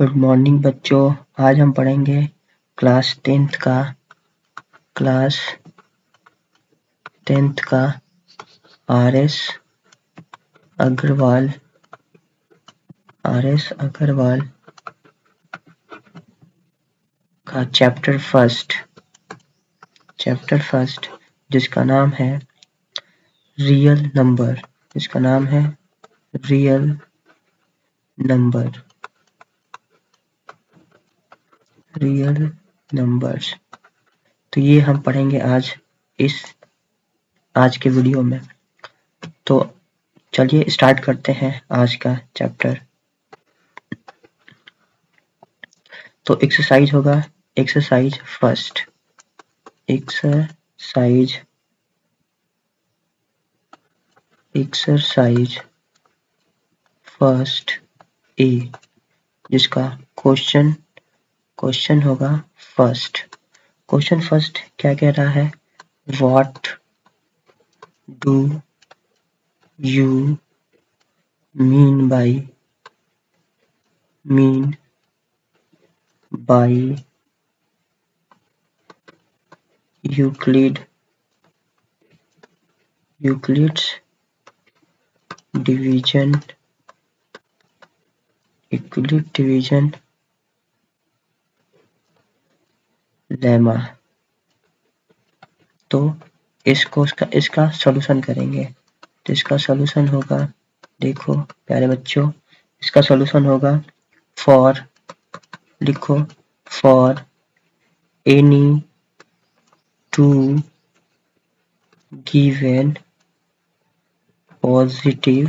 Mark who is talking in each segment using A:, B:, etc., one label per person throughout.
A: Good morning बच्चों। आज हम पढ़ेंगे क्लास 10th का आर.एस. अग्रवाल का चैप्टर फर्स्ट जिसका नाम है रियल नंबर्स। तो ये हम पढ़ेंगे आज के वीडियो में। तो चलिए स्टार्ट करते हैं आज का चैप्टर। तो एक्सरसाइज होगा, एक्सरसाइज फर्स्ट ए, जिसका क्वेश्चन होगा क्वेश्चन फर्स्ट क्या कह रहा है? What do you mean by Euclid's division lemma। तो इसका सॉल्यूशन करेंगे। तो इसका सॉल्यूशन होगा, देखो प्यारे बच्चों, इसका सॉल्यूशन होगा for any two given positive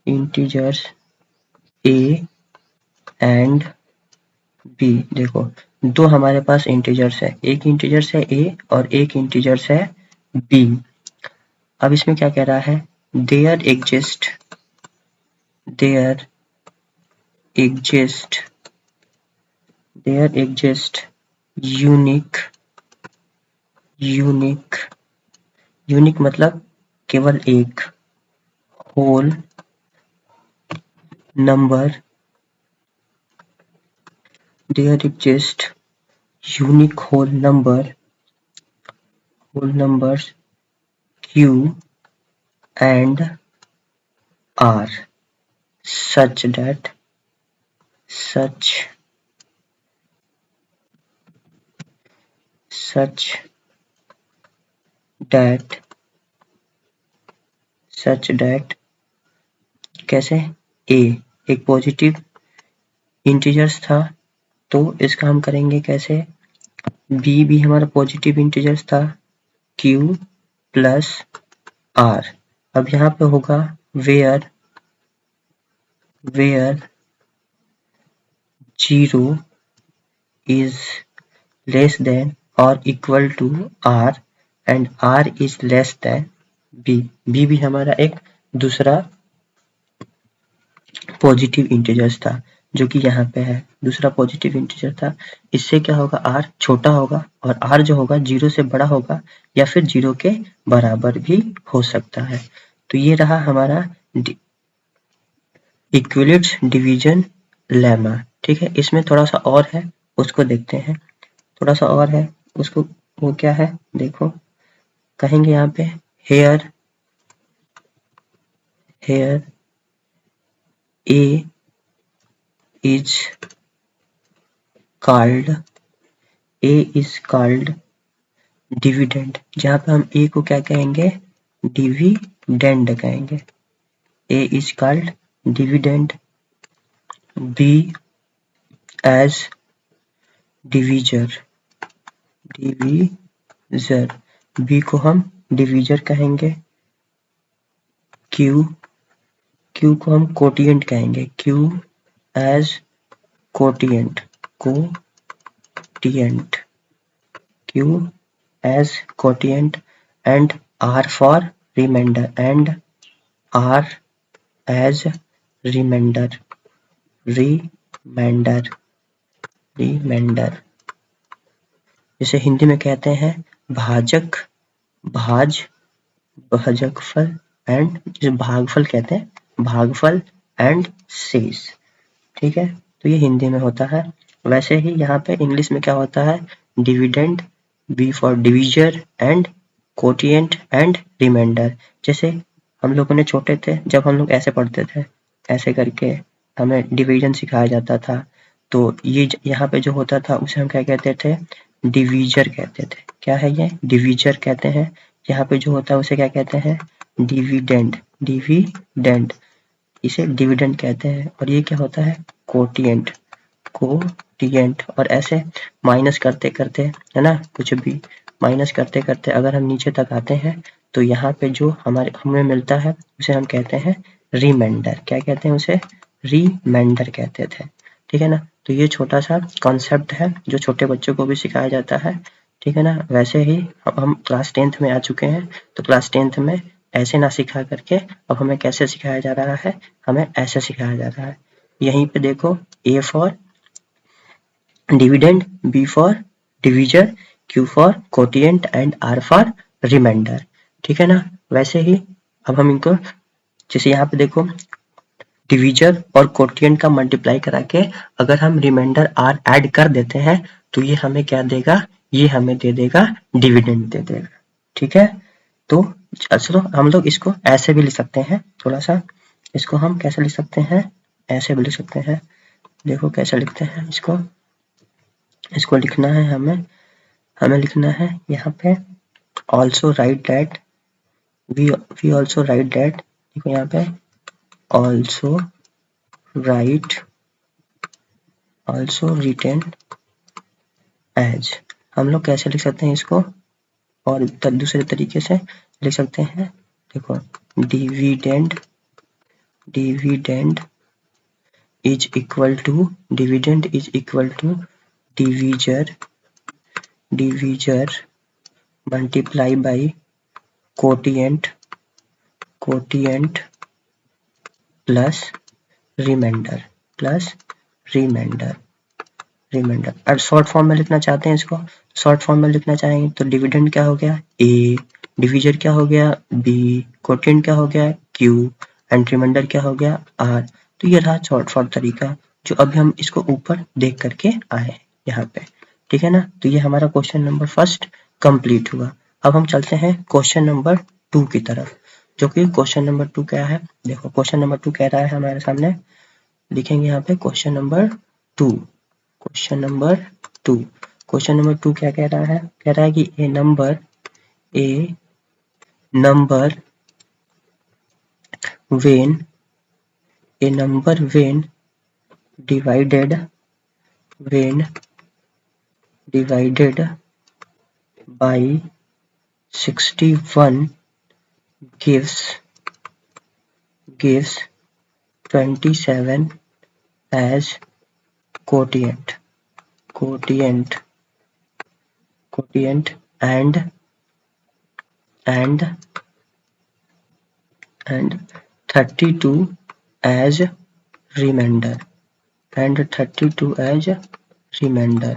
A: integers a and b। देखो दो हमारे पास इंटीजर्स है, एक इंटीजर्स है a और एक इंटीजर्स है b। अब इसमें क्या कह रहा है? देयर एग्जिस्ट यूनिक मतलब केवल एक, whole number, there exist unique whole numbers q and r such that कैसे? a एक पॉजिटिव इंटीजर्स था, तो इसका हम करेंगे कैसे? b भी हमारा पॉजिटिव इंटीजर्स था, q प्लस r। अब यहाँ पे होगा where 0 is less than or equal to r and r is less than b। b भी हमारा एक दूसरा पॉजिटिव इंटीजर्स था जो कि यहाँ पे है, दूसरा पॉजिटिव इंटीजर था। इससे क्या होगा? r छोटा होगा और r जो होगा 0 से बड़ा होगा या फिर 0 के बराबर भी हो सकता है। तो ये रहा हमारा यूक्लिड्स डिवीजन लेमा। ठीक है, इसमें थोड़ा सा और है, उसको देखते हैं। थोड़ा सा और है, उसको वो क्या है देखो, कहेंगे यहाँ पे here A is called dividend, जहाँ पे हम A को क्या कहेंगे? डिविडेंड कहेंगे। A is called dividend, B as divisor, B को हम डिवीजर कहेंगे, Q को हम कोटिएंट कहेंगे, Q as quotient, and R for remainder, and R as remainder। जिसे हिंदी में कहते हैं भाज भाजकफल एंड, जिसे भागफल कहते हैं, भागफल एंड शेष। ठीक है, तो ये हिंदी में होता है। वैसे ही यहाँ पे इंग्लिश में क्या होता है, dividend, B for divisor and quotient and remainder. जैसे हम लोगों ने छोटे थे जब हम लोग ऐसे पढ़ते थे, ऐसे करके हमें डिवीजन सिखाया जाता था, तो ये यहाँ पे जो होता था उसे हम क्या कहते थे, डिवीजर कहते थे। क्या है ये, डिवीजर कहते हैं। यहाँ पे जो होता है उसे क्या कहते हैं, डिविडेंड, डिविडेंड, इसे डिविडेंड कहते हैं। और ये क्या होता है, कोटिएंट, कोटिएंट। और ऐसे माइनस करते करते, है ना, कुछ भी माइनस करते करते अगर हम नीचे तक आते हैं तो यहाँ पे जो हमें मिलता है उसे हम कहते हैं रिमाइंडर। क्या कहते हैं उसे, रिमाइंडर कहते थे। ठीक है ना, तो ये छोटा सा कॉन्सेप्ट है जो छोटे बच्चों को भी सिखाया जाता है। ठीक है ना, वैसे ही अब हम क्लास 10th में आ चुके हैं, तो क्लास 10th में ऐसे ना सिखा करके अब हमें कैसे सिखाया जा रहा है, हमें ऐसे सिखाया जा रहा है। यहीं पे देखो, A for dividend, B for divisor, Q for quotient and R for remainder. ठीक है ना, वैसे ही अब हम इनको, जैसे यहाँ पे देखो, डिविजर और कोटिएंट का मल्टीप्लाई करा के अगर हम रिमाइंडर आर ऐड कर देते हैं तो ये हमें क्या देगा, ये हमें दे देगा डिविडेंड दे देगा। ठीक है, तो चलो हम लोग इसको ऐसे भी लिख सकते हैं, थोड़ा सा इसको हम कैसे लिख सकते हैं, ऐसे भी लिख सकते हैं। देखो कैसे लिखते हैं इसको, इसको लिखना है हमें लिखना है यहाँ पे also write that, we also write that, देखो यहाँ पे also write, also written as. हम लोग कैसे लिख सकते हैं इसको, और दूसरे तरीके से लिख सकते हैं। देखो, dividend, dividend is equal to, dividend is equal to divisor, divisor multiply by quotient, quotient plus remainder, plus remainder, remainder. और शॉर्ट फॉर्म में लिखना चाहते हैं इसको, शॉर्ट फॉर्म में लिखना चाहेंगे तो डिविडेंड क्या हो गया, ए, डिविजर क्या हो गया, बी, कोटिएंट क्या हो गया, क्यू, एंड रिमाइंडर क्या हो गया, आर। तो ये रहा शॉर्ट फॉर्म तरीका जो अभी हम इसको ऊपर देख करके आए यहाँ पे। ठीक है ना, तो ये हमारा क्वेश्चन नंबर फर्स्ट कंप्लीट हुआ। अब हम चलते हैं क्वेश्चन नंबर 2 की तरफ, जो कि क्वेश्चन नंबर 2 क्या है। देखो क्वेश्चन नंबर 2 कह रहा है हमारे सामने, लिखेंगे यहाँ पे question number 2, question number 2, question number 2 क्या कह रहा है, कह रहा है कि ए number when, a number when divided, when divided by 61 gives 27 as quotient, quotient, quotient and 32 as remainder, and 32 as remainder।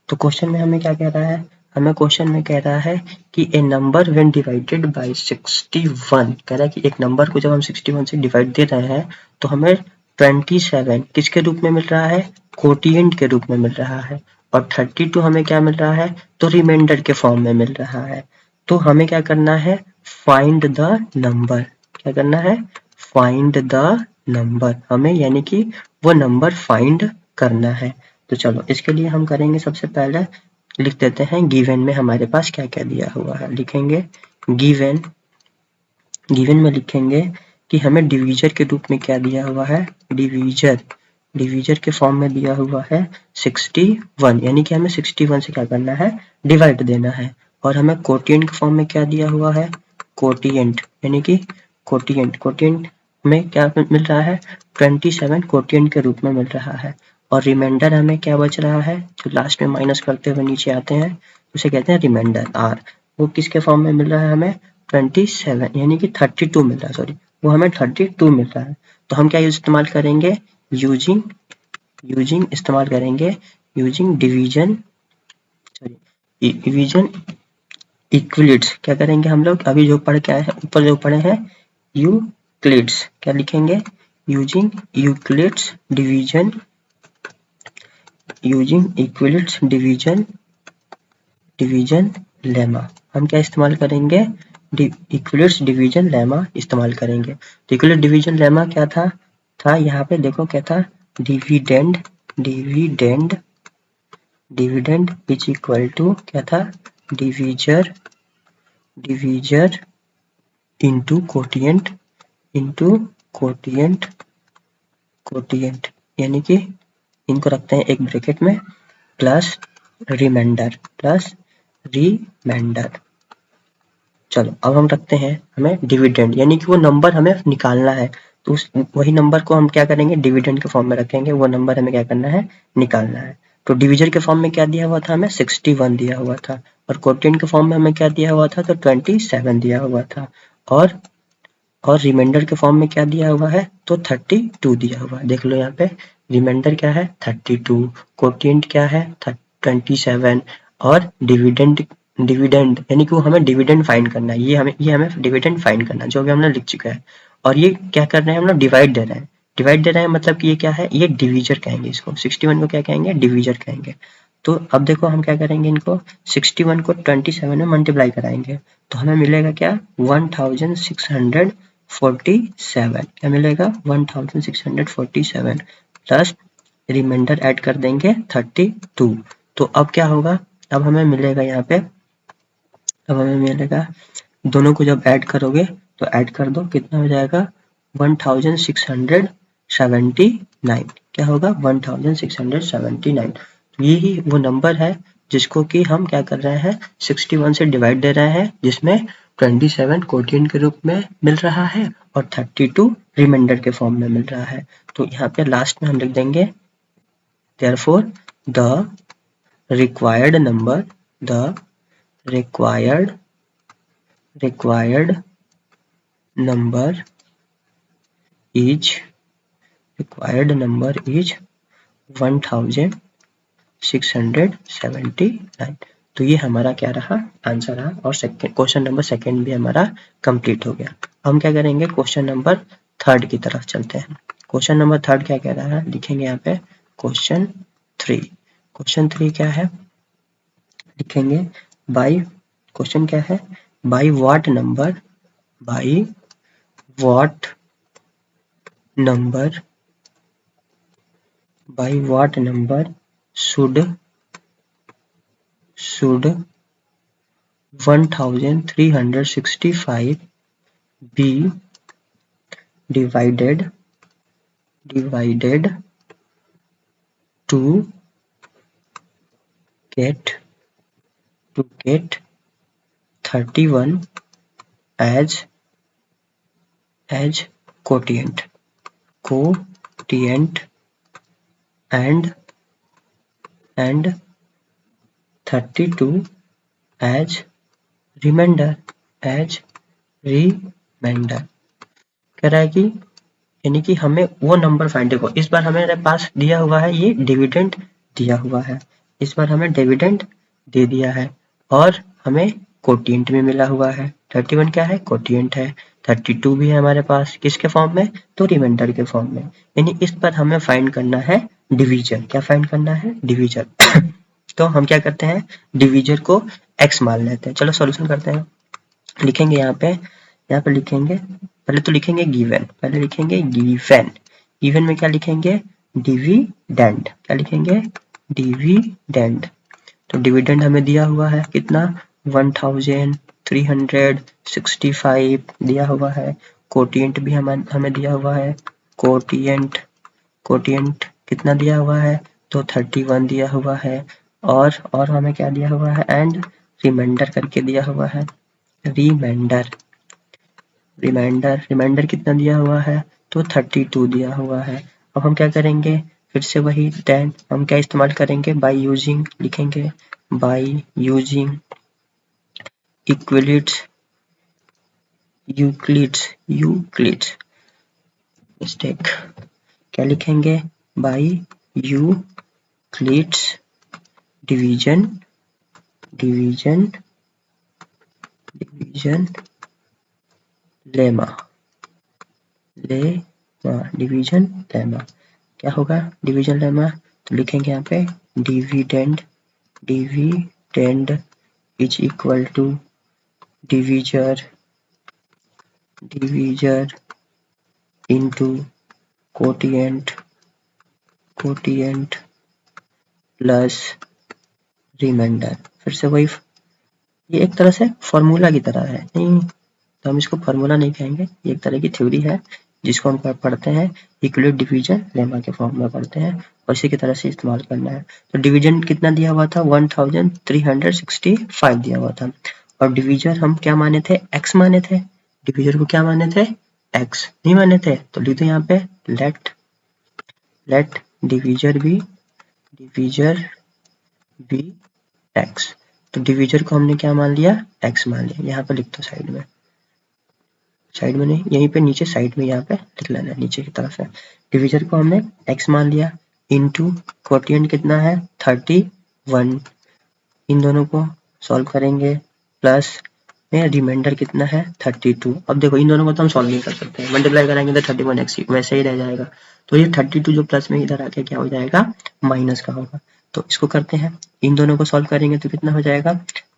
A: तो क्वेश्चन में हमें क्या कह रहा है, हमें क्वेश्चन में कह रहा है कि ए नंबर व्हेन डिवाइडेड बाय 61, कह रहा है कि एक नंबर को जब हम 61 से डिवाइड दे रहे हैं तो हमें 27 किसके रूप में मिल रहा है, कोटिएंट के रूप में मिल रहा है, और 32 हमें क्या मिल रहा है, तो रिमाइंडर के फॉर्म में मिल रहा है। तो हमें क्या करना है, फाइंड द नंबर, क्या करना है, फाइंड द नंबर, हमें यानी कि वो नंबर फाइंड करना है। तो चलो इसके लिए हम करेंगे, सबसे पहले लिख देते हैं गिवन में हमारे पास क्या क्या दिया हुआ है। लिखेंगे गिवन, गिवन में लिखेंगे कि हमें डिवीजर के रूप में क्या दिया हुआ है, डिवीजर, डिवीजर के फॉर्म में दिया हुआ है 61, यानी कि हमें 61 से क्या करना है, डिवाइड देना है। और हमें कोटिएंट के फॉर्म में क्या दिया हुआ है, कोटिएंट, यानी कि कोटिएंट, कोटिएंट में क्या मिल रहा है, 27 कोटिएंट के रूप में मिल रहा है। और रिमाइंडर हमें क्या बच रहा है, जो लास्ट में माइनस करते हुए नीचे आते हैं उसे कहते हैं रिमाइंडर आर। वो किसके फॉर्म में मिल रहा है हमें, 27 यानी कि 32 मिल रहा है, सॉरी वो हमें 32 मिल रहा है। तो हम क्या इस्तेमाल करेंगे, यूजिंग, यूजिंग इस्तेमाल करेंगे, यूजिंग डिवीजन, सॉरी डिवीजन इक्विलिड्स क्या करेंगे हम लोग, अभी जो पढ़ के आए हैं ऊपर जो पढ़े हैं यूक्लिड्स, क्या लिखेंगे, using Euclid's division, using Euclid's division lemma, हम क्या इस्तेमाल करेंगे, इक्विलिड्स डिवीजन लेमा इस्तेमाल करेंगे। तो इक्विलिड डिवीजन लेमा क्या था यहाँ पे देखो क्या था, डिविडेंड इज इक्वल टू क्या था, डिवीजर इनटू कोटिएंट, यानी कि इनको रखते हैं एक ब्रैकेट में, प्लस रिमाइंडर। चलो अब हम रखते हैं हमें डिविडेंड, यानी कि वो नंबर हमें निकालना है, तो वही नंबर को हम क्या करेंगे, डिविडेंड के फॉर्म में रखेंगे, वो नंबर हमें क्या करना है, निकालना है। तो डिविजर के फॉर्म में क्या दिया हुआ था, हमें 61 दिया हुआ था, और कोटिएंट के फॉर्म में हमें क्या दिया हुआ था, तो 27 दिया हुआ था, और रिमाइंडर के फॉर्म में क्या दिया हुआ है, तो 32 दिया हुआ है। देख लो यहाँ पे रिमाइंडर क्या है 32, कोटिएंट क्या है 27, और डिविडेंड यानी कि वो हमें डिविडेंड फाइंड करना है, ये हमें डिविडेंड फाइंड करना है, जो अभी हमने लिख चुका है। और ये क्या कर रहे हैं हम लोग, डिवाइड दे रहे हैं, मतलब कि ये क्या है, ये डिवीजर कहेंगे इसको, 61 को क्या कहेंगे, डिवीजर कहेंगे। तो अब देखो हम क्या करेंगे, इनको 61 को 27 में मल्टीप्लाई कराएंगे, तो हमें मिलेगा क्या, 1647, क्या मिलेगा 1647, प्लस रिमाइंडर ऐड कर देंगे 32। तो अब क्या होगा, अब हमें मिलेगा यहाँ पे, अब हमें मिलेगा, दोनों को जब ऐड करोगे तो ऐड कर दो, कितना हो जाएगा 1679, क्या होगा 1679। तो यही वो नंबर है जिसको कि हम क्या कर रहे हैं, 61 से डिवाइड दे रहे हैं, जिसमें 27 कोटिएंट के रूप में मिल रहा है और 32 रिमाइंडर के फॉर्म में मिल रहा है। तो यहाँ पे लास्ट में हम लिख देंगे therefore the required number is 1679। तो ये हमारा क्या रहा, आंसर रहा, और क्वेश्चन नंबर सेकंड भी हमारा कंप्लीट हो गया। हम क्या करेंगे, क्वेश्चन नंबर थर्ड की तरफ चलते हैं। क्वेश्चन नंबर थर्ड क्या कह रहा है, लिखेंगे यहाँ पे क्वेश्चन 3 क्या है, लिखेंगे बाई, क्वेश्चन क्या है, by what number should 1365 be divided to get 31 as quotient and 32 as remainder कह रहा है कि, यानी कि हमें वो नंबर फाइंड, देखो इस बार हमारे पास दिया हुआ है, ये डिविडेंड दिया हुआ है, इस बार हमें डिविडेंड दे दिया है, और हमें कोटिएंट में मिला हुआ है, 31 क्या है, कोटिएंट है, 32 भी है हमारे पास, किसके फॉर्म में, तो रिमाइंडर के फॉर्म में, यानी इस पर हमें फाइंड करना है डिवीजर, क्या फाइंड करना है, डिवीजर। तो हम क्या करते हैं, डिवीजर को x मान लेते हैं। चलो सॉल्यूशन करते हैं, लिखेंगे यहाँ पे लिखेंगे, पहले तो लिखेंगे गिवन, गिवन में क्या लिखेंगे, डिविडेंड, क्या लिखेंगे, डिविडेंड। तो डिविडेंड हमें दिया हुआ है कितना, 1365 दिया हुआ है, कोटिएंट भी हमें दिया हुआ है, कोटिएंट कितना दिया हुआ है, तो 31 दिया हुआ है, और हमें क्या दिया हुआ है, एंड रिमाइंडर करके दिया हुआ है, रिमाइंडर कितना दिया हुआ है, तो 32 दिया हुआ है। अब हम क्या करेंगे, फिर से वही देन हम क्या इस्तेमाल करेंगे, बाय यूजिंग, लिखेंगे बाय यूजिंग यूक्लिड्स मिस्टेक, क्या लिखेंगे, by Euclid's division division lemma, division lemma क्या होगा? डिवीजन लेमा तो लिखेंगे यहाँ पे dividend is equal to divisor into quotient plus remainder. फिर से वही, ये एक तरह से फॉर्मूला की तरह है, नहीं तो हम इसको फॉर्मूला नहीं कहेंगे, ये एक तरह की थ्योरी है जिसको हम पढ़ते हैं इक्विवेलेंट डिवीजन लेमा के फॉर्म में पढ़ते हैं और इसी की तरह से इस्तेमाल करना है। तो डिवीजन कितना दिया हुआ था? 1365 दिया हुआ था और डिवीजर हम क्या माने थे? x माने थे। डिवीजर को क्या माने थे? x नहीं माने थे, तो लिख दो यहाँ पे लेट डिवीजर बी x। तो डिवीजर को हमने क्या मान लिया? x मान लिया। यहाँ पे लिख दो साइड में नहीं, यहीं पे नीचे साइड में यहाँ पे लिख लेना, नीचे की तरफ है। डिवीजर को हमने x मान लिया इनटू कोटिएंट कितना है? 31। इन दोनों को सॉल्व करेंगे प्लस में रिमाइंडर कितना है? 32। अब देखो इन दोनों को तो हम सॉल्व नहीं कर सकते, मल्टीप्लाई करेंगे तो 31x वैसे ही रह जाएगा। तो ये 32 जो प्लस में इधर आके क्या हो जाएगा? माइनस का होगा। तो इसको करते हैं, इन दोनों को सॉल्व करेंगे तो कितना हो जाएगा?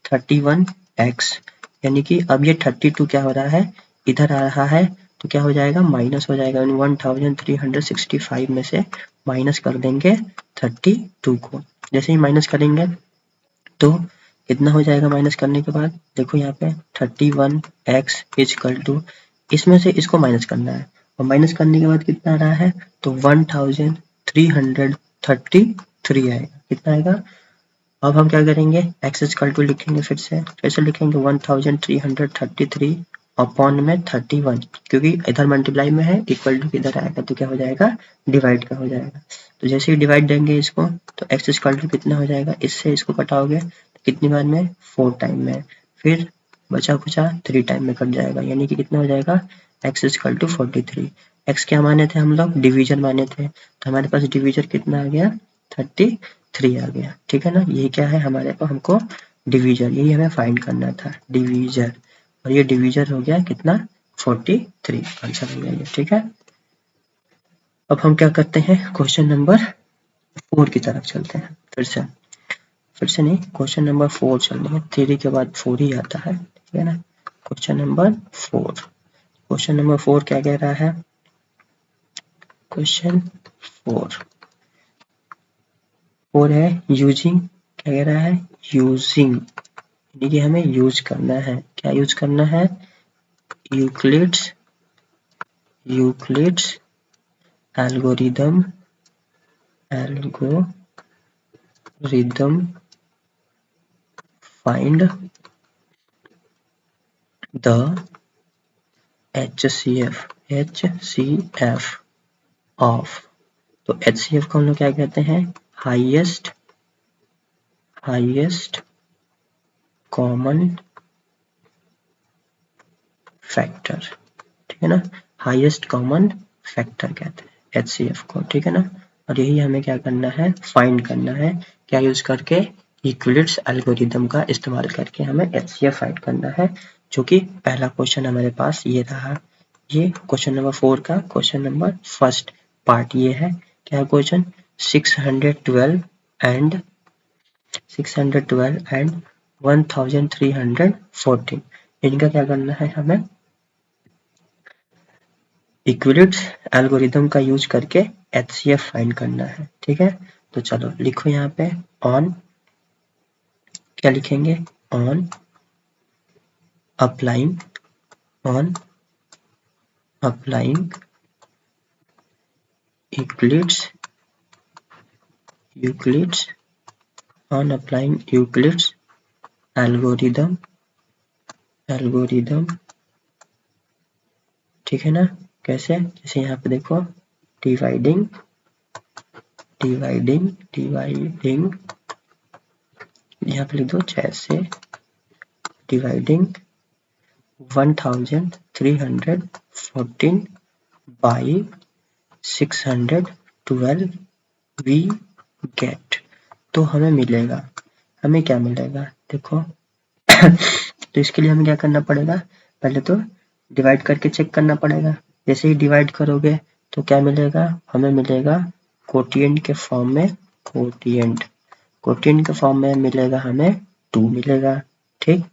A: 31x, यानी कि अब ये 32 क्या हो रहा है? इधर आ रहा है तो क्या हो जाएगा? माइनस हो जाएगा। 1365 में से माइनस कर देंगे 32 को। जैसे ही माइनस करेंगे तो कितना हो जाएगा? माइनस करने के बाद देखो यहाँ पे 31x इजकल टू, इसमें से इसको माइनस करना है और माइनस करने के बाद कितना आ रहा है? तो 1333 आएगा। कितना आएगा? अब हम क्या करेंगे? x इजकल टू लिखेंगे, फिर से लिखेंगे 1333 अपॉन में 31, क्योंकि इधर मल्टीप्लाई में है, इक्वल टू किधर आएगा तो क्या हो जाएगा? डिवाइड का हो जाएगा। तो जैसे ही डिवाइड देंगे इसको तो x इजकल टू कितना हो जाएगा? इससे इसको कटाओगे तो कितनी बार में? 4 टाइम में, फिर बचा कुचा 3 टाइम में कट जाएगा, यानी कि कितना हो जाएगा? x is equal to 43। x क्या माने थे हम लोग? डिवीजन माने थे, तो हमारे पास डिवीजन कितना आ गया? 33 आ गया। ठीक है ना, ये क्या है हमारे को? हमको डिवीजर, यही हमें फाइंड करना था, डिवीजर, और ये डिवीजर हो गया कितना? 43 आंसर हो गया ये। ठीक है, अब हम क्या करते हैं? क्वेश्चन नंबर 4 की तरफ चलते हैं। फिर से नहीं, क्वेश्चन नंबर 4 चल रहे हैं, 3 के बाद 4 ही आता है। ठीक है ना, क्वेश्चन नंबर 4 क्या कह रहा है? क्वेश्चन 4 है यूजिंग, क्या कह रहा है? यूजिंग, यानी कि हमें यूज करना है, क्या यूज करना है? Euclid's algorithm find the HCF of, तो HCF को हम लोग क्या कहते हैं? Highest common factor. ठीक है ना, हाईएस्ट कॉमन फैक्टर कहते हैं HCF को। ठीक है ना, और यही हमें क्या करना है? फाइंड करना है, क्या यूज करके? यूक्लिड्स एल्गोरिदम का इस्तेमाल करके हमें HCF फाइंड करना है, जो कि पहला क्वेश्चन हमारे पास ये रहा। ये क्वेश्चन नंबर 4 का क्वेश्चन नंबर फर्स्ट पार्ट ये है। क्या क्वेश्चन? 612 एंड 1314, इनका क्या करना है? हमें इक्विलिब्स एल्गोरिदम का यूज करके HCF फाइंड करना है। ठीक है, तो चलो लिखो यहाँ पे ऑन, क्या लिखेंगे? On applying Euclid's algorithm. ठीक है ना, कैसे? जैसे यहाँ पे देखो, डिवाइडिंग यहाँ पे लिख दो, जैसे डिवाइडिंग 1314 बाई 612 वी गेट, तो हमें क्या मिलेगा? देखो तो इसके लिए हमें क्या करना पड़ेगा, पहले तो डिवाइड करके चेक करना पड़ेगा। जैसे ही डिवाइड करोगे तो क्या मिलेगा, हमें मिलेगा कोटिएंट के फॉर्म में, कोटिएंट के फॉर्म में मिलेगा हमें 2 मिलेगा, ठीक।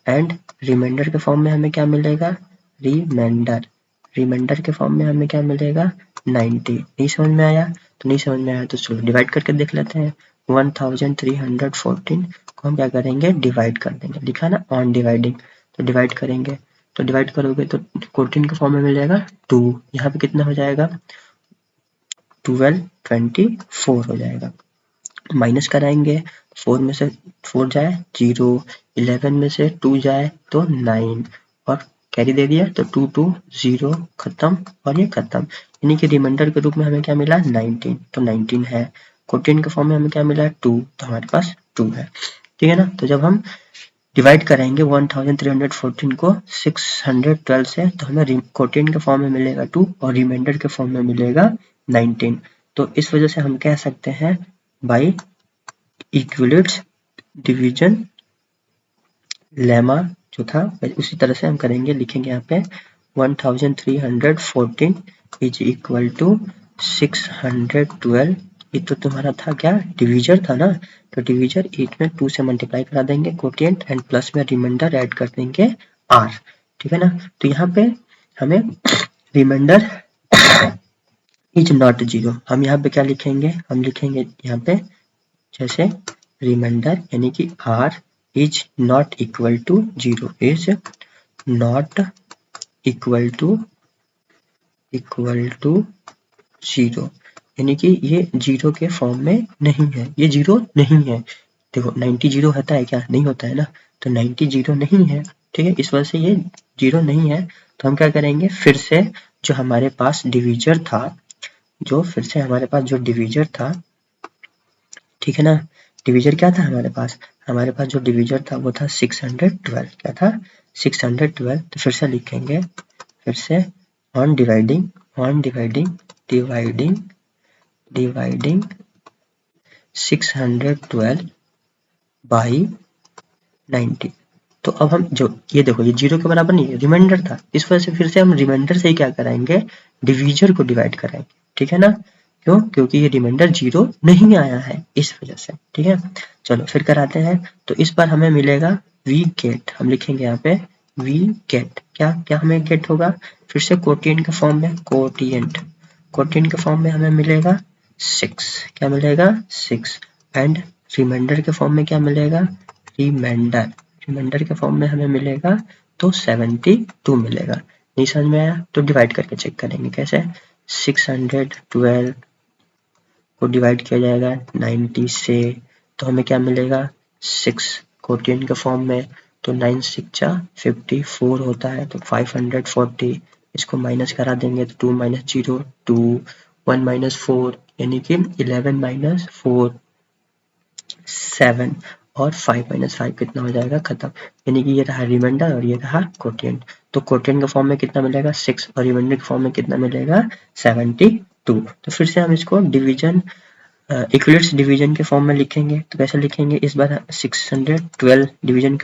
A: एंड रिमाइंडर के फॉर्म में हमें क्या मिलेगा, रिमाइंडर के फॉर्म में हमें क्या मिलेगा 90। नहीं समझ में आया, तो नहीं समझ में आया तो चलो डिवाइड करके देख लेते हैं। 1314 को हम क्या करेंगे, डिवाइड कर देंगे, लिखा ना ऑन डिवाइडिंग, तो डिवाइड करेंगे, तो डिवाइड करोगे तो 14 के फॉर्म में मिल जाएगा 2, यहाँ पे कितना हो जाएगा 1224 हो जाएगा। माइनस कराएंगे, 4 में से 4 जाए 0, 11 में से 2 जाए तो 9 और कैरी दे दिया तो 2 2 0 खत्म और ये खत्म, यानी कि रिमाइंडर के रूप में हमें क्या मिला 19, तो 19 है। कोटिएंट के फॉर्म में हमें क्या मिला 2, तो हमारे पास 2 है, ठीक है ना। तो जब हम डिवाइड कराएंगे 1314 को 612 से तो हमें कोटिएंट के फॉर्म में मिलेगा 2 और रिमाइंडर के फॉर्म में मिलेगा 19। तो इस वजह से हम कह सकते हैं बाई इक्विलेट्स डिवीजन लेमा जो था उसी तरह से हम करेंगे, लिखेंगे यहाँ पे 1314 इज इक्वल टू 612, ये तो तुम्हारा था क्या डिवीजर था ना, तो डिवीजर 8 में 2 से मल्टीप्लाई करा देंगे कोटिएंट एंड प्लस में रिमाइंडर ऐड कर देंगे r, ठीक है ना। तो यहाँ पे हमें रिमाइंडर इज नॉट 0, हम यहाँ पे क्या लिखेंगे, हम लिखेंगे यहाँ पे जैसे रिमाइंडर यानी कि r is not equal to 0, is not equal to 0, यानी कि ये 0 के फॉर्म में नहीं है, ये 0 नहीं है। देखो 90 0 होता है क्या, नहीं होता है ना, तो 90 0 नहीं है, ठीक है, इस वजह से ये 0 नहीं है। तो हम क्या करेंगे, फिर से जो हमारे पास डिवीजर था, जो डिवीजर था, ठीक है ना, डिवीजर क्या था हमारे पास जो डिवीजर था वो था 612, क्या था 612, तो फिर से लिखेंगे, फिर से ऑन डिवाइडिंग 612 बाई 90। तो अब हम जो ये देखो ये 0 के बराबर नहीं है, रिमाइंडर था, इस वजह से फिर से हम रिमाइंडर से ही क्या कराएंगे, डिवीजर को डिवाइड कराएंगे, ठीक है ना। क्यों, क्योंकि ये रिमाइंडर 0 नहीं आया है इस वजह से, ठीक है। चलो फिर कराते हैं, तो इस बार हमें मिलेगा वी गेट, हम लिखेंगे यहाँ पे वी गेट, क्या हमें गेट होगा, फिर से कोटिएंट के फॉर्म में, कोटिएंट के फॉर्म में हमें मिलेगा 6, क्या मिलेगा 6, एंड रिमाइंडर के फॉर्म में क्या मिलेगा, रिमाइंडर के फॉर्म में हमें मिलेगा तो 72 मिलेगा। नहीं समझ में आया तो डिवाइड करके चेक करेंगे कैसे, 612 को डिवाइड किया जाएगा 90 से, तो हमें क्या मिलेगा 6 कोटिएंट के फॉर्म में, तो 9 6 54 होता है, तो 540, इसको माइनस करा देंगे तो 2 माइनस 0 2, 1 माइनस 4 यानी कि 11 माइनस 4 7 और 5 माइनस 5 कितना हो जाएगा खत्म, यानी कि ये रहा रिमाइंडर और ये रहा कोटिएंट। तो कोटिएंट के फॉर्म में कितना मिलेगा 6 और रिमाइंडर के फॉर्म में कितना मिलेगा 72। तो फिर से हम इसको डिवीजन इक्विलेट्स डिवीजन के फॉर्म में लिखेंगे, तो कैसे लिखेंगे, इस बार 612 डिविडेंड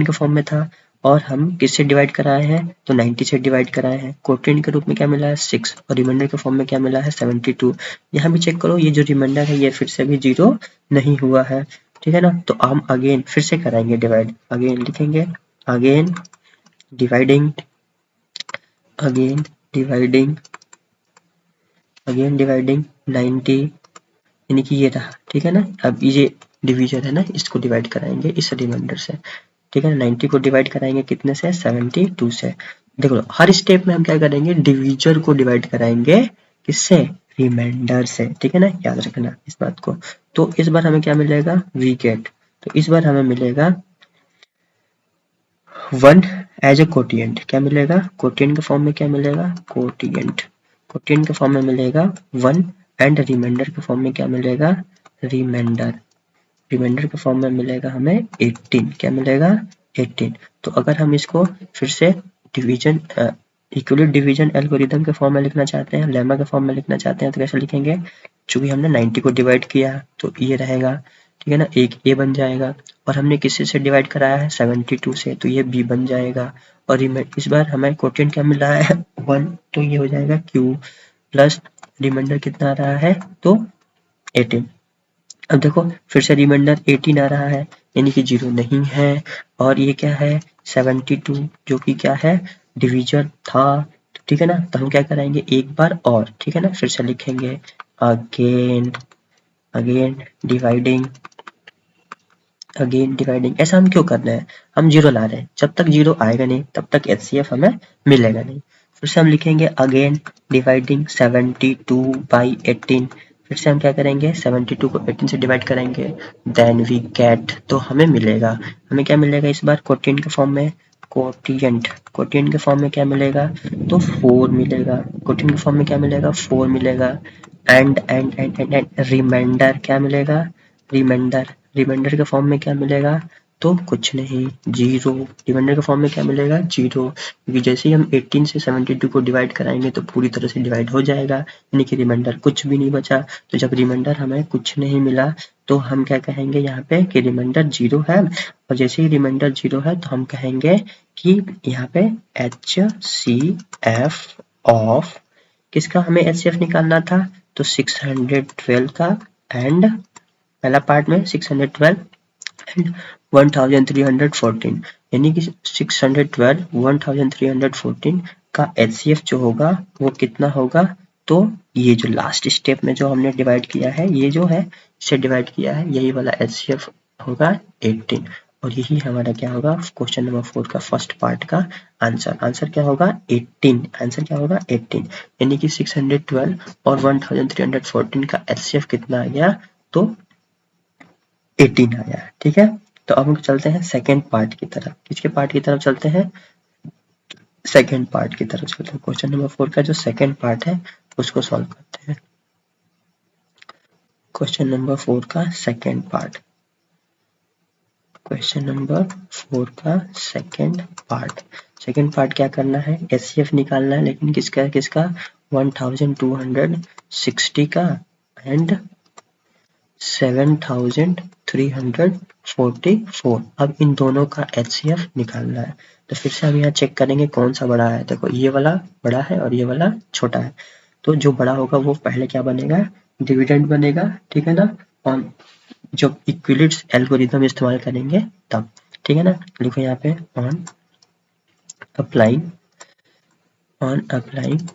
A: के फॉर्म में था और हम किससे डिवाइड कराए हैं, तो 90 से डिवाइड कराए हैं। कोटिएंट के रूप में क्या मिला है 6 और रिमाइंडर के फॉर्म में क्या मिला है 72। यहाँ भी चेक करो, ये जो रिमाइंडर है ये फिर से भी 0 नहीं हुआ है, ठीक है ना। तो हम अगेन फिर से कराएंगे डिवाइड, अगेन लिखेंगे, अगेन डिवाइडिंग 90, यानी कि ये रहा, ठीक है ना। अब ये डिवीजन है ना, इसको डिवाइड कराएंगे इस रिमाइंडर से, ठीक है ना। 90 को डिवाइड कराएंगे कितने से 72 से। देखो हर स्टेप में हम क्या करेंगे, डिवीजर को डिवाइड कराएंगे किससे, रिमाइंडर से, ठीक है ना, याद रखना इस बात को। तो इस बार हमें क्या मिलेगा वी गेट, तो इस बार हमें मिलेगा 1 एज ए कोटिएंट, क्या मिलेगा कोटिएंट के फॉर्म में क्या मिलेगा, कोटिएंट के फॉर्म में मिलेगा 1 एंड रिमाइंडर के फॉर्म में क्या मिलेगा, रिमाइंडर के फॉर्म में मिलेगा हमें 18, क्या मिलेगा 18। तो अगर हम इसको फिर से डिवीजन इक्विलेट डिवीजन एल्गोरिथम के फॉर्म में लिखना चाहते हैं, लेमा के फॉर्म में लिखना चाहते हैं, तो कैसे लिखेंगे, चूंकि हमने 90 को डिवाइड किया तो ये रहेगा, ठीक है ना, एक ए बन जाएगा और हमने किसी से डिवाइड कराया है 72 से, तो ये बी बन जाएगा। और इस बार हमें कोटिएंट क्या मिल रहा है 1, तो ये हो जाएगा क्यू प्लस रिमाइंडर कितना आ रहा है तो 18। अब देखो फिर से रिमाइंडर 18 आ रहा है यानी कि 0 नहीं है, और ये क्या है 72 जो कि क्या है डिवीजर था, ठीक है ना। तो हम क्या कराएंगे एक बार और, ठीक है ना, फिर से लिखेंगे अगेन डिवाइडिंग ऐसा हम क्यों कर रहे हैं, हम 0 ला रहे हैं, जब तक 0 आएगा नहीं तब तक एचसीएफ हमें मिलेगा नहीं। फिर से हम लिखेंगे अगेन डिवाइडिंग 72 बाई 18, फिर से हम क्या करेंगे 72 को 18 से डिवाइड करेंगे, देन वी गेट, तो हमें मिलेगा, हमें क्या मिलेगा इस बार कोटिएंट के फॉर्म में, कोटिएंट के फॉर्म में क्या मिलेगा तो 4 मिलेगा, कोटिएंट के फॉर्म में क्या मिलेगा 4 मिलेगा, एंड रिमाइंडर क्या मिलेगा, रिमाइंडर के फॉर्म में क्या मिलेगा तो कुछ नहीं 0, रिमाइंडर के फॉर्म में क्या मिलेगा 0, क्योंकि जैसे ही हम 18 से 72 को डिवाइड कराएंगे तो पूरी तरह से डिवाइड हो जाएगा, यानी कि रिमाइंडर कुछ भी नहीं बचा। तो जब रिमाइंडर हमें कुछ नहीं मिला तो हम क्या कहेंगे यहाँ पे कि रिमाइंडर 0 है, और जैसे ही रिमाइंडर 0 है तो हम कहेंगे कि यहाँ पे HCF ऑफ किसका हमें HCF निकालना था तो 612 का, एंड पहला पार्ट में 612 एंड 1314, यानी कि 612 1314 का HCF जो होगा वो कितना होगा तो ये जो लास्ट स्टेप में जो हमने डिवाइड किया है, ये जो है इसे डिवाइड किया है, यही वाला HCF होगा 18, और यही हमारा क्या होगा क्वेश्चन नंबर 4 का फर्स्ट पार्ट का आंसर क्या होगा 18, आंसर क्या होगा 18, यानी कि 612 और 1314 का HCF कितना आ गया तो 18 आया, ठीक है। तो अब हम चलते हैं सेकेंड पार्ट की तरफ, किसके पार्ट की तरफ चलते हैं सेकेंड पार्ट की तरफ चलते हैं, क्वेश्चन नंबर 4 का जो सेकेंड पार्ट है उसको सॉल्व करते हैं। क्वेश्चन नंबर 4 का सेकेंड पार्ट, क्वेश्चन नंबर 4 का सेकेंड पार्ट क्या करना है एचसीएफ निकालना है, लेकिन किसका 1260 का एंड 7344, अब इन दोनों का HCF निकालना है। तो फिर से हम यहाँ चेक करेंगे कौन सा बड़ा है, देखो ये वाला बड़ा है और ये वाला छोटा है, तो जो बड़ा होगा वो पहले क्या बनेगा डिविडेंड बनेगा, ठीक है ना, और जब इक्विलिट्स एल्गोरिथम इस्तेमाल करेंगे तब, ठीक है ना। लिखो यहाँ पे ऑन अप्लाइंग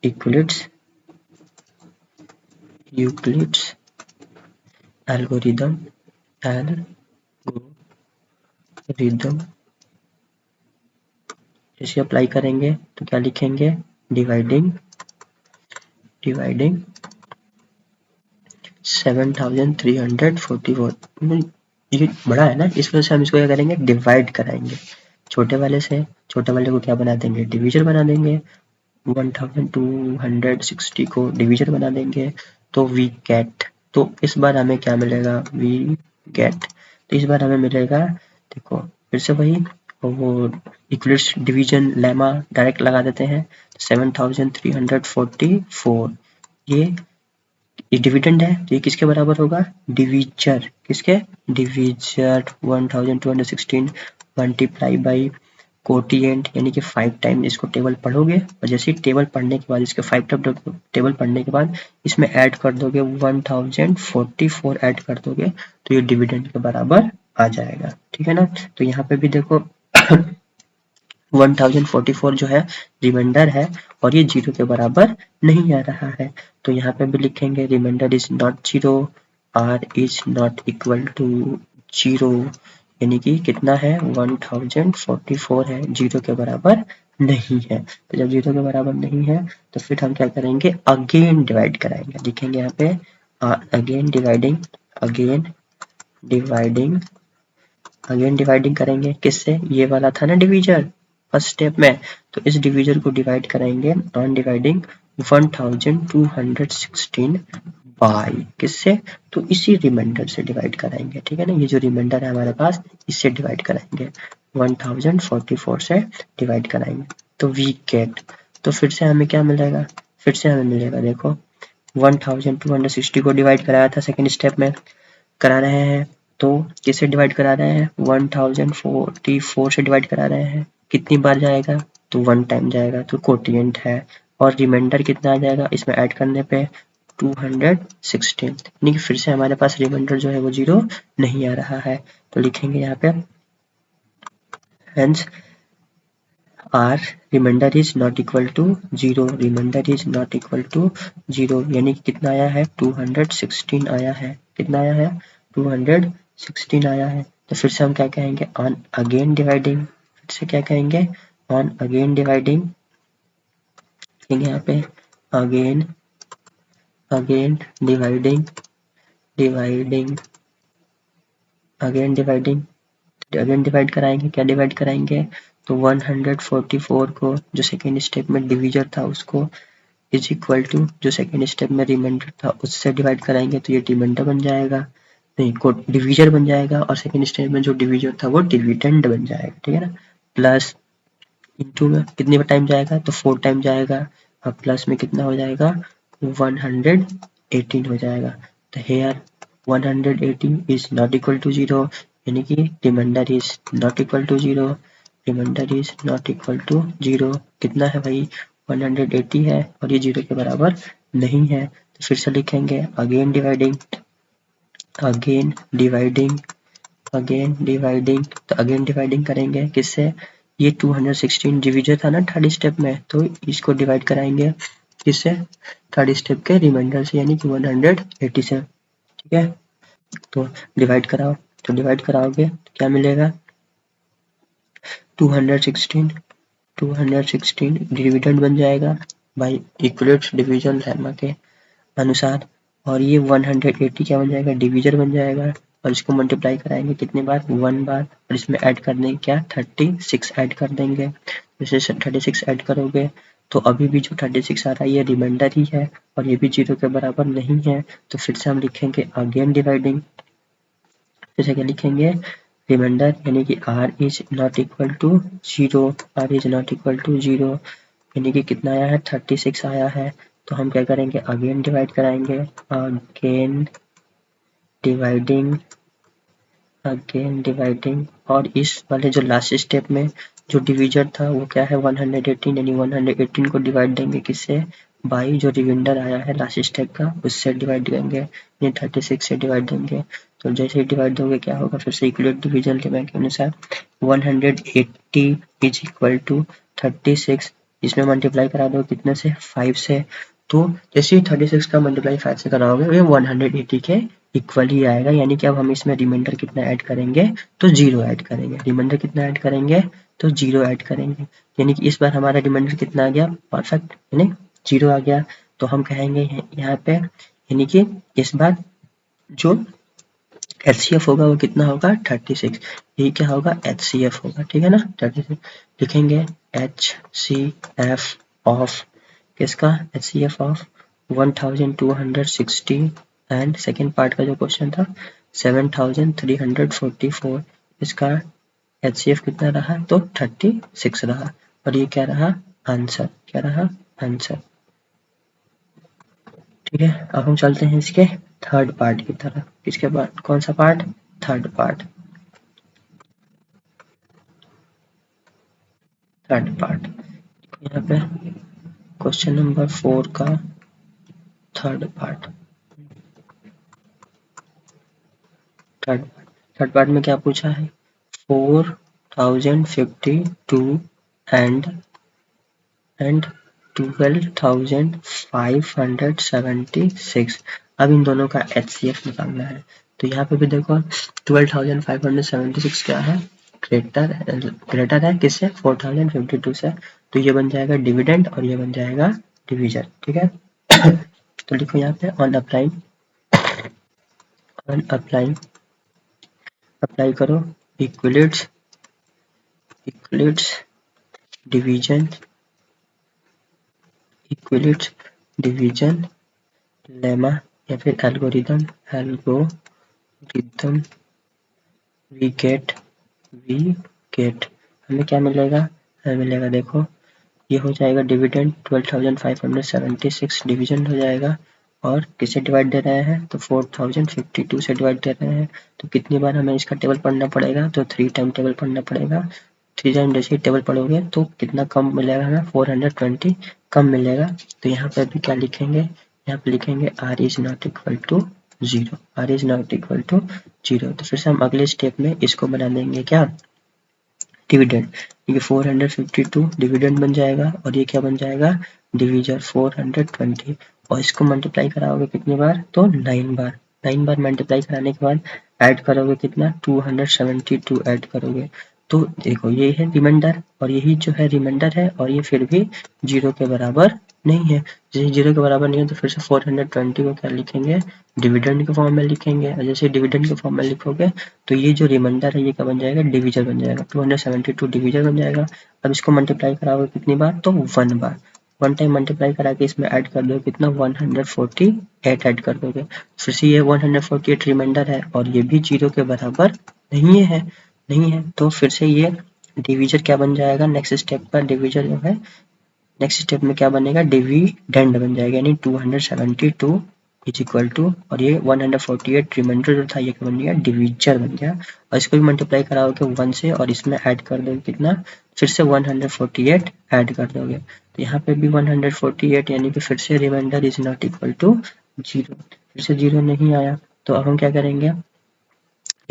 A: इक्विलिट्स एल्गोरिथम जैसे अप्लाई करेंगे तो क्या लिखेंगे डिवाइडिंग 7344, ये बड़ा है ना, इस वजह से हम इसको क्या करेंगे डिवाइड कराएंगे, छोटे वाले से छोटे वाले को क्या बना देंगे डिविजन बना देंगे, 1260 को डिविजन बना देंगे, तो वी गेट, तो इस बार हमें क्या मिलेगा वी गेट, तो इस बार हमें मिलेगा, देखो फिर से वही वो इक्विलिट्स डिवीजन लेमा डायरेक्ट लगा देते हैं, 7344, ये डिविडेंड है तो ये किसके बराबर होगा डिवीजर, किसके डिवीजर 1216 मल्टीप्लाई बाई कोटिएंट, यानी कि 5 टाइम इसको टेबल पढ़ोगे और जैसे ही टेबल पढ़ने के बाद इसके 5 टेबल पढ़ने के बाद इसमें ऐड कर दोगे 1044 ऐड कर दोगे तो ये डिविडेंड के बराबर आ जाएगा, ठीक है ना। तो यहाँ पे भी देखो 1044 जो है रिमाइंडर है और ये 0 के बराबर नहीं आ रहा है, तो यहाँ पे भी लिखेंगे remainder is not 0, R is not equal to 0, यानी कि कितना है 1044 है 0 के बराबर नहीं है, तो जब 0 के बराबर नहीं है तो फिर हम क्या करेंगे अगेन डिवाइड कराएंगे, लिखेंगे यहाँ पे अगेन डिवाइडिंग करेंगे किससे, ये वाला था ना डिवीजर फर्स्ट स्टेप में, तो इस डिवीजर को डिवाइड करेंगे ऑन डिवाइडिंग 1216 बाई किससे, तो इसी रिमाइंडर से डिवाइड कराएंगे, ठीक है ना, ये जो रिमाइंडर है हमारे पास इससे डिवाइड कराएंगे 1044 से डिवाइड कराएंगे, तो वी गेट, तो फिर से हमें क्या मिलेगा, फिर से हमें मिलेगा देखो 1260 को डिवाइड कराया था सेकेंड स्टेप में, करा रहे हैं तो किससे डिवाइड करा रहे हैं 1044 से डिवाइड करा रहे हैं, कितनी बार जाएगा तो 1 टाइम जाएगा, तो कोटिएंट है। और रिमाइंडर कितना आ जाएगा इसमें ऐड करने पे 216, यानी कि फिर से हमारे पास रिमाइंडर जो है वो 0 नहीं आ रहा है। तो लिखेंगे यहाँ पे hence r remainder is not equal to 0, remainder is not equal to 0, यानी कि कितना आया है 216 आया है, कितना आया है 216 आया है। तो फिर से हम क्या कहेंगे on again dividing, फिर से क्या कहेंगे on again dividing, यहाँ पे again dividing again डिवाइड कराएंगे, क्या डिवाइड कराएंगे तो 144 को जो सेकेंड स्टेप में डिवीजर था उसको इज इक्वल टू जो सेकेंड स्टेप में रिमाइंडर था उससे डिवाइड कराएंगे, तो ये रिमाइंडर बन जाएगा, नहीं को डिवीजर बन जाएगा, और सेकेंड स्टेप में जो डिवीजर था वो डिविडेंड बन जाएगा, ठीक है ना। प्लस इंटू में कितने टाइम जाएगा तो 4 टाइम जाएगा, और प्लस में कितना हो जाएगा 118 हो जाएगा। तो here 118 is not equal to 0, यानी कि remainder is not equal to 0, remainder is not equal to 0। कितना है भाई 180 है और ये 0 के बराबर नहीं है। तो फिर से लिखेंगे अगेन डिवाइडिंग तो अगेन डिवाइडिंग करेंगे किससे, ये 216 डिवीजर था ना थर्ड स्टेप में, तो इसको डिवाइड कराएंगे किससे थर्ड स्टेप के रिमाइंडर से, यानी कि 180 से, ठीक है। तो डिवाइड कराओ, तो डिवाइड कराओगे तो क्या मिलेगा 216 डिविडेंड बन जाएगा बाई इक्वलेट्स डिवीजन लेमा के अनुसार, और ये 180 क्या बन जाएगा डिवीजर बन जाएगा, और इसको मल्टीप्लाई कराएंगे कितनी बार 1 बार, और इसमें ऐड कर देंगे क्या 36 ऐड कर देंगे। जैसे 36 ऐड करोगे तो अभी भी जो 36 आ रहा है ये रिमाइंडर ही है और ये भी 0 के बराबर नहीं है। तो फिर से हम लिखेंगे अगेन डिवाइडिंग, जैसे क्या लिखेंगे रिमाइंडर, यानी कि r is not equal to 0, r is not equal to 0, यानी कि कितना आया है 36 आया है। तो हम क्या करेंगे अगेन डिवाइड कराएंगे, अगेन डिवाइडिंग और इस वाले जो लास्ट स्टेप में जो डिवीजर था वो क्या है 118, यानी 118 को डिवाइड देंगे किससे बाई जो रिमाइंडर आया है लास्ट स्टेप का उससे डिवाइड करेंगे, यानी 36 से डिवाइड देंगे। तो जैसे ही डिवाइड दोगे क्या होगा फिर से इक्वलेट डिवीजन लेमा के अनुसार 180 इज इक्वल टू 36, इसमें मल्टीप्लाई करा दो कितने से 5 से, तो जैसे ही 36 का मल्टीप्लाई 5 से कराओगे ये 180 के इक्वल ही आएगा, यानी कि अब हम इसमें रिमाइंडर कितना ऐड करेंगे तो 0 ऐड करेंगे, रिमाइंडर कितना ऐड करेंगे तो 0 ऐड करेंगे, यानी कि इस बार हमारा रिमाइंडर कितना आ गया परफेक्ट, यानी 0 आ गया। तो हम कहेंगे यहाँ पे यानी कि इस बार जो HCF होगा वो कितना होगा 36, ये क्या होगा HCF होगा, ठीक है ना 36 लिखेंगे HCF ऑफ किसका HCF of 1260 and second part का जो क्वेश्चन था 7344, इसका HCF कितना रहा तो 36 रहा, और ये क्या रहा आंसर, क्या रहा आंसर, ठीक है। अब हम चलते हैं इसके थर्ड पार्ट की तरफ, इसके बाद कौन सा पार्ट थर्ड पार्ट यहाँ पे क्वेश्चन नंबर 4 का थर्ड पार्ट में क्या पूछा है 4052 एंड 12,576, अब इन दोनों का HCF निकालना है। तो यहाँ पे भी देखो 12,576 क्या है ग्रेटर है किससे 4052 से, तो ये बन जाएगा डिविडेंड और ये बन जाएगा डिवीजर, ठीक है। तो लिखो यहाँ पे ऑन अप्लाई करो इक्वलेट्स डिवीजन लेमा या फिर एल्गोरिदम वी गेट हमें क्या मिलेगा, हमें मिलेगा देखो ये हो जाएगा डिविडेंड 12,576 डिवीजन हो जाएगा और किससे डिवाइड दे रहे हैं, तो 4052 से डिवाइड दे रहे हैं। तो कितनी बार हमें इसका टेबल पढ़ना पड़ेगा, तो 3 टाइम टेबल पढ़ना पड़ेगा। 3 टाइम जैसे टेबल पढ़ोगे तो कितना कम मिलेगा हमें, 420 कम मिलेगा। तो यहाँ पे भी क्या लिखेंगे, यहाँ पे लिखेंगे r is not equal to 0, r is not equal to 0। तो फिर से हम अगले स्टेप में इसको बना देंगे क्या, डिविडेंड। ये 452 डिविडेंड बन जाएगा और ये क्या बन जाएगा, डिविजर 420। और इसको मल्टीप्लाई कराओगे कितनी बार, तो 9 बार। 9 बार मल्टीप्लाई कराने के बाद ऐड करोगे कितना, 272 ऐड करोगे। तो देखो ये है रिमाइंडर और यही जो है रिमाइंडर है, और ये फिर भी 0 के बराबर नहीं है। जैसे 0 के बराबर नहीं है तो फिर से 420 को क्या लिखेंगे, डिविडेंड के फॉर्म में लिखेंगे। और जैसे डिविडेंड के फॉर्म में लिखोगे तो ये जो रिमाइंडर है ये क्या बन जाएगा, डिविजर बन जाएगा। 272 डिविजर बन जाएगा। अब इसको मल्टीप्लाई कराओगे कितनी बार, तो 1 बार। 1 टाइम मल्टीप्लाई करा के इसमें ऐड कर दो कितना, 148 ऐड कर दोगे। फिर से ये 148 रिमाइंडर है और ये भी 0 के बराबर नहीं है। तो फिर से ये डिविजर क्या बन जाएगा, नेक्स्ट स्टेप पर डिविजर जो है, नेक्स्ट स्टेप में क्या बनेगा, डिविडेंड बन जाएगा। यानी 272 इज इक्वल टू, और ये 148 रिमाइंडर जो था ये क्या बन गया, डिविजर बन गया। और इसको भी मल्टीप्लाई कराओगे 1 से और इसमें ऐड कर दोगे कितना, फिर से 148 ऐड कर दोगे। तो यहाँ पे भी 148 यानी कि फिर से remainder is not equal to 0, फिर से 0 नहीं आया। तो अब हम क्या करेंगे,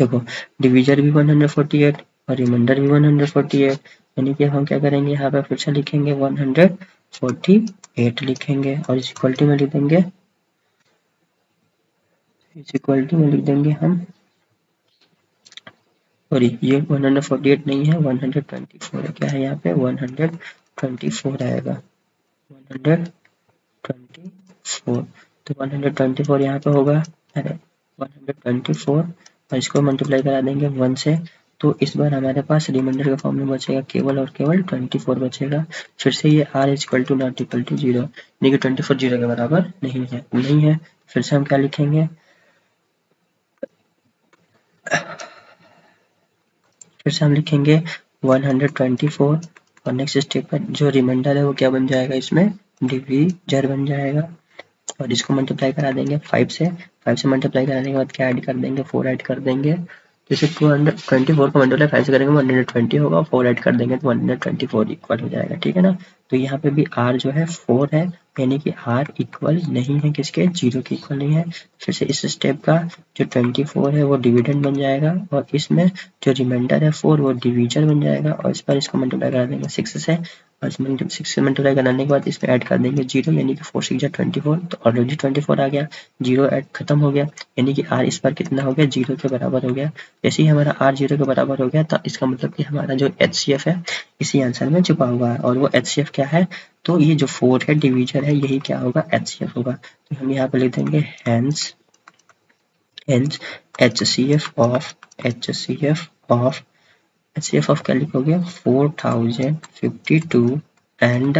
A: देखो डिविजर भी 148 और रिमाइंडर भी 148, यानी कि हम क्या करेंगे, यहाँ पे फिर से लिखेंगे 148 लिखेंगे और इस इक्वलिटी में लिख देंगे, इस इक्वलिटी में लिख देंगे हम, सॉरी ये 148 नहीं है, 124 है। क्या है यहाँ पे, 124 आएगा, 124। तो 124 यहाँ पे होगा, अरे 124 और इसको मल्टीप्लाई करा देंगे 1 से। तो इस बार हमारे पास रिमाइंडर का फॉर्म में बचेगा केवल और केवल 24 बचेगा। फिर से ये r is equal to not equal to 0, यानी कि 24 0 के बराबर नहीं है। फिर से हम क्या लिखेंगे, फिर से हम लिखेंगे 124 और नेक्स्ट स्टेप पर जो रिमाइंडर है वो क्या बन जाएगा, इसमें डिविजर बन जाएगा। और इसको मल्टीप्लाई करा देंगे 5 से, 5 से मल्टीप्लाई कराने के बाद क्या ऐड कर देंगे, 4 ऐड कर देंगे। जैसे 224 का मल्टीप्लाई 5 से करेंगे 120 होगा, 4 ऐड कर देंगे तो 124 इक्वल हो जाएगा, ठीक है ना। तो यहाँ पे भी r जो है 4 है, यानी कि r इक्वल नहीं है किसके, 0 के इक्वल नहीं है। फिर से इस स्टेप का जो 24 है वो डिविडेंड बन जाएगा और इसमें जो रिमाइंडर है 4 वो डिविजर बन जाएगा। और इस पर इसको मल्टीप्लाई करा देंगे 6 से, और 6 से मल्टीप्लाई कराने के बाद इसमें ऐड कर देंगे 0, यानी कि 4 6 24। तो ऑलरेडी 24 आ गया, 0 ऐड खत्म हो गया, यानी कि r इस पर कितना हो गया, 0 के बराबर हो गया। जैसे ही हमारा r 0 के बराबर हो गया तो इसका मतलब कि हमारा जो HCF है इसी आंसर में छुपा हुआ है। और वो HCF क्या है, तो ये जो 4 है डिविजर है, यही क्या होगा, HCF होगा। तो हम यहाँ पे लिख देंगे हेंस HCF ऑफ क्या लिखोगे, 4052 एंड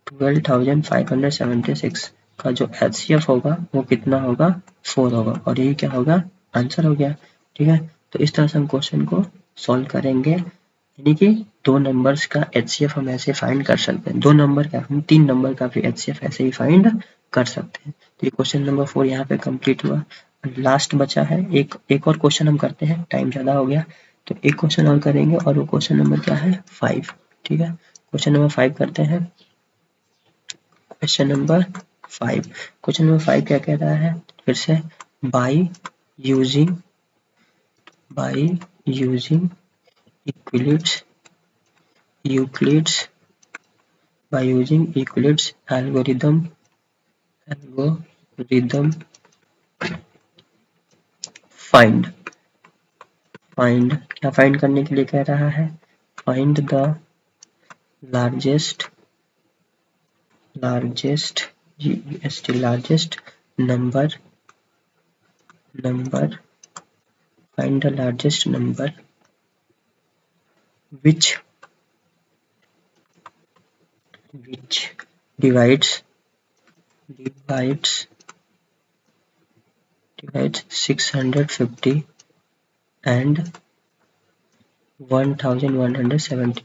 A: 12,576 का जो HCF होगा वो कितना होगा, 4 होगा। और यही क्या होगा, आंसर हो गया, ठीक है। तो इस तरह से हम क्वेश्चन को सॉल्व करेंगे, यानी कि 2 नंबर्स का HCF हम ऐसे फाइंड कर सकते हैं, 2 नंबर का, हम 3 नंबर का भी HCF ऐसे ही फाइंड कर सकते हैं। तो ये क्वेश्चन नंबर 4 यहाँ पे कंप्लीट हुआ। लास्ट बचा है एक और क्वेश्चन हम करते हैं, टाइम ज़्यादा हो गया तो एक क्वेश्चन और करेंगे, और वो क्वेश्चन नंबर क्या है, 5, ठीक है। क्वेश्चन नंबर 5 करते हैं। क्वेश्चन नंबर 5 क्या कह रहा है, फिर से by using Euclid's algorithm find क्या फाइंड करने के लिए कह रहा है, find the largest number find the largest number which divides 650 and 1170।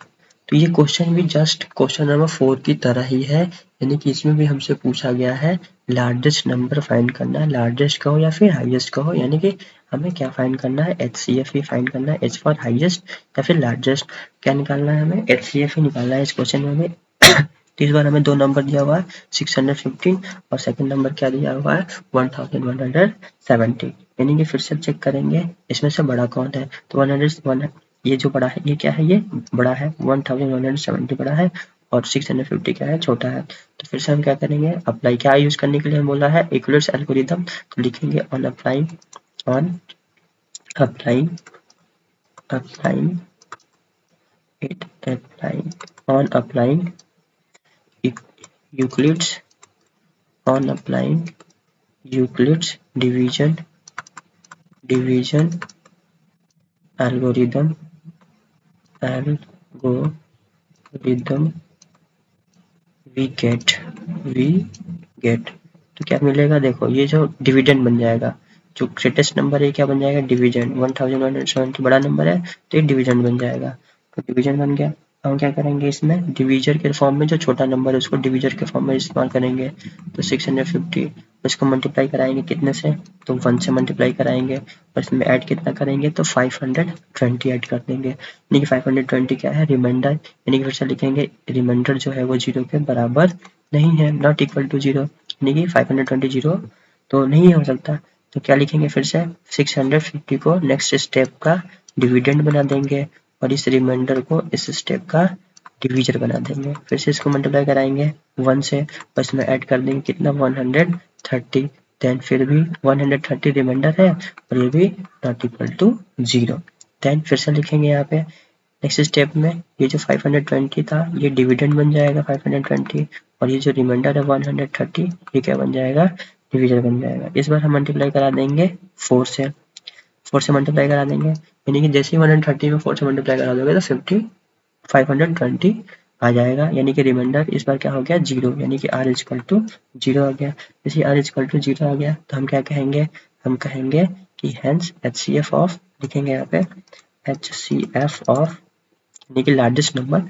A: तो ये क्वेश्चन भी जस्ट क्वेश्चन नंबर 4 की तरह ही है, यानी कि इसमें भी हमसे पूछा गया है लार्जेस्ट नंबर फाइंड करना है, लार्जेस्ट कहो या फिर हाईएस्ट कहो, यानी कि हमें क्या फाइंड करना है, HCF ही फाइंड करना है, H फॉर हाईएस्ट या फिर लार्जेस्ट, क्या निकालना है हमें, HCF ही निकालना है इस क्वेश्चन में हमें। तो इस बार हमें दो नंबर दिया हुआ है 615 और सेकंड नंबर क्या दिया हुआ है 1170, यानी कि फिर से चेक करेंगे इसमें से बड़ा कौन है, तो 101 ये जो बड़ा है ये क्या है, ये बड़ा है, 1170 बड़ा है और 650 क्या है, छोटा है। तो फिर से हम क्या करेंगे, अप्लाई क्या यूज करने के लिए हम बोला है, यूक्लिड्स एल्गोरिथम, तो लिखेंगे on applying Euclid's division algorithm we get तो क्या मिलेगा, देखो ये जो डिविडेंड बन जाएगा, जो ग्रेटेस्ट नंबर है क्या बन जाएगा, डिविजन, 1170 बड़ा नंबर है तो ये डिविजन बन जाएगा, तो डिविजन बन गया। हम क्या करेंगे इसमें, डिविजर के फॉर्म में जो छोटा नंबर है उसको डिविजर के फॉर्म में इस्तेमाल करेंगे, तो 650 इसको मल्टीप्लाई कराएंगे कितने से, तो 1 से मल्टीप्लाई कराएंगे और इसमें ऐड कितना करेंगे, तो 520 ऐड कर देंगे, यानी कि 520 क्या है, रिमाइंडर, यानी कि फिर से लिखेंगे रिमाइंडर जो है वो 0 के बराबर नहीं है, नॉट इक्वल टू 0, यानी कि 520 0 तो नहीं हो सकता, तो क्या लिखेंगे फिर से 650 को नेक्स्ट स्टेप का डिविडेंड बना देंगे और इस रिमाइंडर को इस स्टेप का डिविजर बना देंगे, फिर से इसको मल्टीप्लाई कराएंगे 1 से और इसमें ऐड कर देंगे कितना 130, देन फिर भी 130 रिमाइंडर है और ये भी नॉट इक्वल टू 0, देन फिर से लिखेंगे यहाँ पे नेक्स्ट स्टेप में ये जो 520 था ये डिविडेंड बन जाएगा 520 और ये जो रिमाइंडर है 130 ये क्या बन जाएगा, डिविजन बन जाएगा। इस बार हम मल्टीप्लाई करा देंगे 4 से मल्टीप्लाई करा देंगे, यानी कि जैसे ही 130 में 4 से मल्टीप्लाई करा दोगे तो 520 आ जाएगा, यानी कि रिमाइंडर इस बार क्या हो गया 0, यानी कि r इक्वल टू 0 आ गया। जैसे r इक्वल टू 0 आ गया तो हम क्या कहेंगे, हम कहेंगे कि हेंस HCF ऑफ, लिखेंगे यहाँ पे HCF ऑफ, यानी कि लार्जेस्ट नंबर,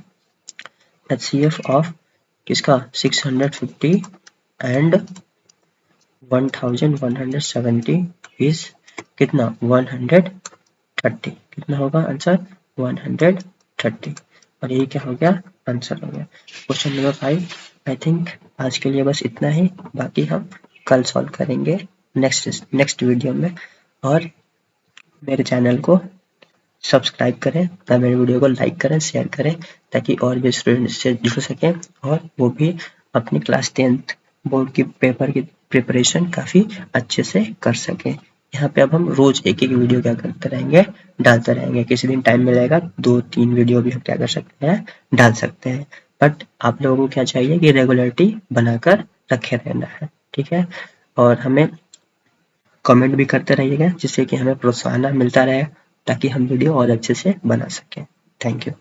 A: HCF ऑफ किसका 650 एंड 1170 इज कितना 130, कितना होगा आंसर 130, और ये क्या हो गया आंसर हो गया। क्वेश्चन नंबर 5 आई थिंक आज के लिए बस इतना ही, बाकी हम कल सॉल्व करेंगे नेक्स्ट वीडियो में, और मेरे चैनल को सब्सक्राइब करें, मेरे वीडियो को लाइक करें, शेयर करें, ताकि और भी स्टूडेंट इससे जुड़ सकें और वो भी अपनी क्लास 10th बोर्ड की पेपर की प्रिपरेशन काफ़ी अच्छे से कर सकें। यहाँ पे अब हम रोज एक एक वीडियो क्या करते रहेंगे, डालते रहेंगे, किसी दिन टाइम मिलेगा 2-3 वीडियो भी हम क्या कर सकते हैं, डाल सकते हैं, बट आप लोगों को क्या चाहिए कि रेगुलरिटी बनाकर रखे रहना है, ठीक है। और हमें कमेंट भी करते रहिएगा जिससे कि हमें प्रोत्साहन मिलता रहे, ताकि हम वीडियो और अच्छे से बना सकें। Thank you.